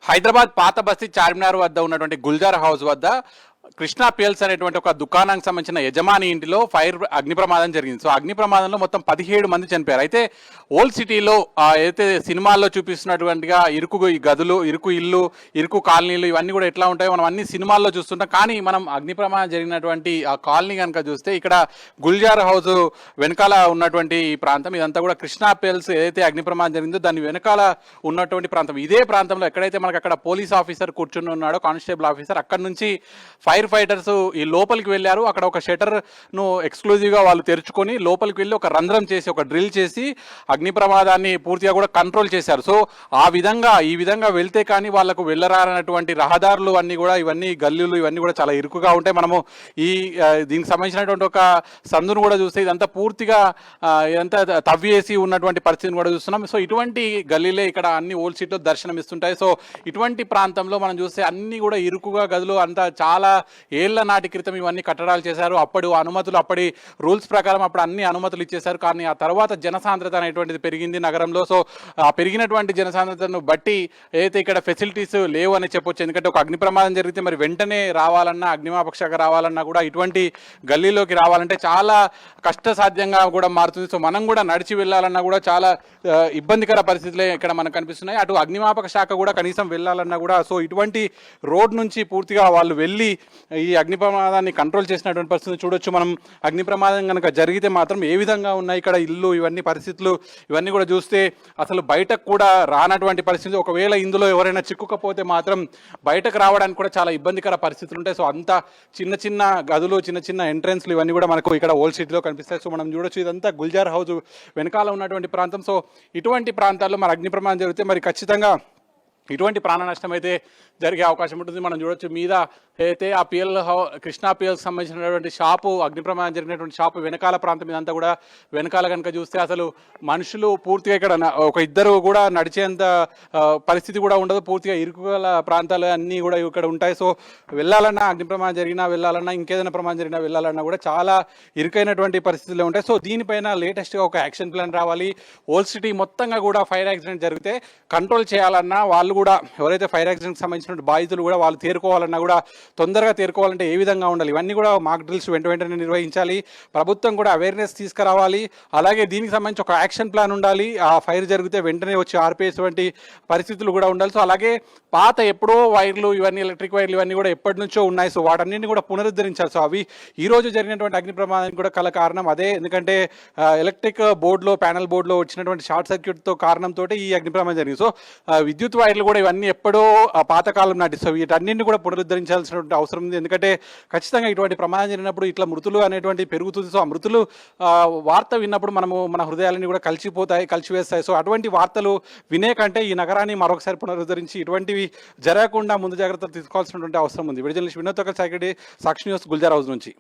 హైదరాబాద్ పాత బస్తీ చార్మినార్ వద్ద ఉన్నటువంటి గుల్జార్ హౌస్ వద్ద కృష్ణా పిఎల్స్ అనేటువంటి ఒక దుకాణానికి సంబంధించిన యజమాని ఇంటిలో అగ్ని ప్రమాదం జరిగింది. సో అగ్ని ప్రమాదంలో మొత్తం 17 మంది చనిపోయారు. అయితే ఓల్డ్ సిటీలో అయితే సినిమాల్లో చూపిస్తున్నటువంటిగా ఇరుకు గదులు, ఇరుకు ఇల్లు, ఇరుకు కాలనీలు ఇవన్నీ కూడా ఎట్లా ఉంటాయో మనం అన్ని సినిమాల్లో చూస్తుంటాం. కానీ మనం అగ్ని ప్రమాదం జరిగినటువంటి ఆ కాలనీ కనుక చూస్తే ఇక్కడ గుల్జార్ హౌస్ వెనకాల ఉన్నటువంటి ఈ ప్రాంతం ఇదంతా కూడా కృష్ణా పిఎల్స్ ఏదైతే అగ్ని ప్రమాదం జరిగిందో దాని వెనకాల ఉన్నటువంటి ప్రాంతం. ఇదే ప్రాంతంలో ఎక్కడైతే మనకు అక్కడ పోలీస్ ఆఫీసర్ కూర్చుని ఉన్నాడో, కానిస్టేబుల్ ఆఫీసర్, అక్కడ నుంచి ఫైర్ ఫైటర్స్ ఈ లోపలికి వెళ్ళారు. అక్కడ ఒక షటర్ను ఎక్స్క్లూజివ్గా వాళ్ళు తెరుచుకొని లోపలికి వెళ్ళి ఒక రంధ్రం చేసి, ఒక డ్రిల్ చేసి అగ్ని ప్రమాదాన్ని పూర్తిగా కూడా కంట్రోల్ చేశారు. సో ఈ విధంగా వెళ్తే కానీ వాళ్ళకు వెళ్ళరానటువంటి రహదారులు అన్నీ కూడా, ఇవన్నీ గల్లీలు ఇవన్నీ కూడా చాలా ఇరుకుగా ఉంటాయి. మనము దీనికి సంబంధించినటువంటి ఒక సందును కూడా చూస్తే ఇదంతా పూర్తిగా ఇదంతా తవ్వేసి ఉన్నటువంటి పరిస్థితిని కూడా చూస్తున్నాం. సో ఇటువంటి గల్లీలే ఇక్కడ అన్ని ఓల్డ్ సిటీలో దర్శనం ఇస్తుంటాయి. సో ఇటువంటి ప్రాంతంలో మనం చూస్తే అన్ని కూడా ఇరుకుగా గదులు, అంతా చాలా ఏళ్ల నాటి క్రితం ఇవన్నీ కట్టడాలు చేశారు. అప్పటి రూల్స్ ప్రకారం అప్పుడు అన్ని అనుమతులు ఇచ్చేశారు. కానీ ఆ తర్వాత జనసాంద్రత అనేటువంటిది పెరిగింది నగరంలో. సో ఆ పెరిగినటువంటి జనసాంద్రతను బట్టి ఏదైతే ఇక్కడ ఫెసిలిటీస్ లేవు అని చెప్పొచ్చు. ఎందుకంటే ఒక అగ్ని ప్రమాదం జరిగితే మరి వెంటనే రావాలన్నా, అగ్నిమాపక శాఖ రావాలన్నా కూడా ఇటువంటి గల్లీలోకి రావాలంటే చాలా కష్టసాధ్యంగా కూడా మారుతుంది. సో మనం కూడా నడిచి వెళ్ళాలన్నా కూడా చాలా ఇబ్బందికర పరిస్థితులే ఇక్కడ మనకు కనిపిస్తున్నాయి. అటు అగ్నిమాపక శాఖ కూడా కనీసం వెళ్ళాలన్నా కూడా సో ఇటువంటి రోడ్ నుంచి పూర్తిగా వాళ్ళు వెళ్ళి ఈ అగ్ని ప్రమాదాన్ని కంట్రోల్ చేసినటువంటి పరిస్థితి చూడొచ్చు మనం. అగ్ని ప్రమాదం కనుక జరిగితే మాత్రం ఏ విధంగా ఉన్నాయి ఇక్కడ ఇల్లు, ఇవన్నీ పరిస్థితులు ఇవన్నీ కూడా చూస్తే అసలు బయటకు కూడా రానటువంటి పరిస్థితి. ఒకవేళ ఇందులో ఎవరైనా చిక్కుకపోతే మాత్రం బయటకు రావడానికి కూడా చాలా ఇబ్బందికర పరిస్థితులు ఉంటాయి. సో అంతా చిన్న చిన్న గదులు, చిన్న చిన్న ఎంట్రెన్స్లు ఇవన్నీ కూడా మనకు ఇక్కడ ఓల్డ్ సిటీలో కనిపిస్తాయి. సో మనం చూడొచ్చు ఇదంతా గుల్జార్ హౌస్ వెనకాల ఉన్నటువంటి ప్రాంతం. సో ఇటువంటి ప్రాంతాల్లో మరి అగ్ని ప్రమాదం జరిగితే మరి ఖచ్చితంగా ఇటువంటి ప్రాణ నష్టం అయితే జరిగే అవకాశం ఉంటుంది. మనం చూడొచ్చు మీద అయితే ఆ కృష్ణా పిఎల్కి సంబంధించినటువంటి షాపు, అగ్ని ప్రమాదం జరిగినటువంటి షాపు వెనకాల ప్రాంతం ఇదంతా కూడా వెనకాల కనుక చూస్తే అసలు మనుషులు పూర్తిగా ఇక్కడ ఒక ఇద్దరు కూడా నడిచేంత పరిస్థితి కూడా ఉండదు. పూర్తిగా ఇరుకుగల ప్రాంతాలు అన్నీ కూడా ఇక్కడ ఉంటాయి. సో వెళ్ళాలన్నా, అగ్ని ప్రమాదం జరిగినా వెళ్ళాలన్నా, ఇంకేదైనా ప్రమాదం జరిగినా వెళ్ళాలన్నా కూడా చాలా ఇరుకైనటువంటి పరిస్థితులు ఉంటాయి. సో దీనిపైన లేటెస్ట్గా ఒక యాక్షన్ ప్లాన్ రావాలి. ఓల్డ్ సిటీ మొత్తంగా కూడా ఫైర్ యాక్సిడెంట్ జరిగితే కంట్రోల్ చేయాలన్నా, వాళ్ళు కూడా ఎవరైతే ఫైర్ యాక్సిడెంట్కి సంబంధించిన బాధితులు కూడా వాళ్ళు తేరుకోవాలన్నా కూడా తొందరగా తేరుకోవాలంటే ఏ విధంగా ఉండాలి, ఇవన్నీ కూడా మాక్ డ్రిల్స్ వెంటనే నిర్వహించాలి. ప్రభుత్వం కూడా అవేర్నెస్ తీసుకురావాలి. అలాగే దీనికి సంబంధించి ఒక యాక్షన్ ప్లాన్ ఉండాలి. ఆ ఫైర్ జరిగితే వెంటనే వచ్చి ఆర్పేటువంటి పరిస్థితులు కూడా ఉండాలి. సో అలాగే పాత ఎప్పుడో వైర్లు, ఇవన్నీ ఎలక్ట్రిక్ వైర్లు ఇవన్నీ కూడా ఎప్పటి నుంచో ఉన్నాయి. సో వాటన్నింటినీ కూడా పునరుద్ధరించాలి. సో అవి ఈ రోజు జరిగినటువంటి అగ్ని ప్రమాదానికి కూడా కారణం అదే. ఎందుకంటే ఎలక్ట్రిక్ బోర్డులో, ప్యానల్ బోర్డులో వచ్చినటువంటి షార్ట్ సర్క్యూట్తో కారణంతో ఈ అగ్ని ప్రమాదం జరిగింది. సో విద్యుత్ వైర్లు కూడా ఇవన్నీ ఎప్పుడో పాతకాలం నాటి. సో వీటన్నింటినీ కూడా పునరుద్ధరించాల్సినటువంటి అవసరం ఉంది. ఎందుకంటే ఖచ్చితంగా ఇటువంటి ప్రమాదం జరిగినప్పుడు ఇట్లా మృతులు అనేటువంటి పెరుగుతుంది. సో ఆ మృతులు వార్త విన్నప్పుడు మన హృదయాలని కూడా కలిసివేస్తాయి. సో అటువంటి వార్తలు వినే కంటే ఈ నగరాన్ని మరొకసారి పునరుద్ధరించి ఇటువంటివి జరగకుండా ముందు జాగ్రత్తలు తీసుకోవాల్సినటువంటి అవసరం ఉంది. విడుదల వినోద్ సాక్షి న్యూస్, గుల్జార్ హౌస్ నుంచి.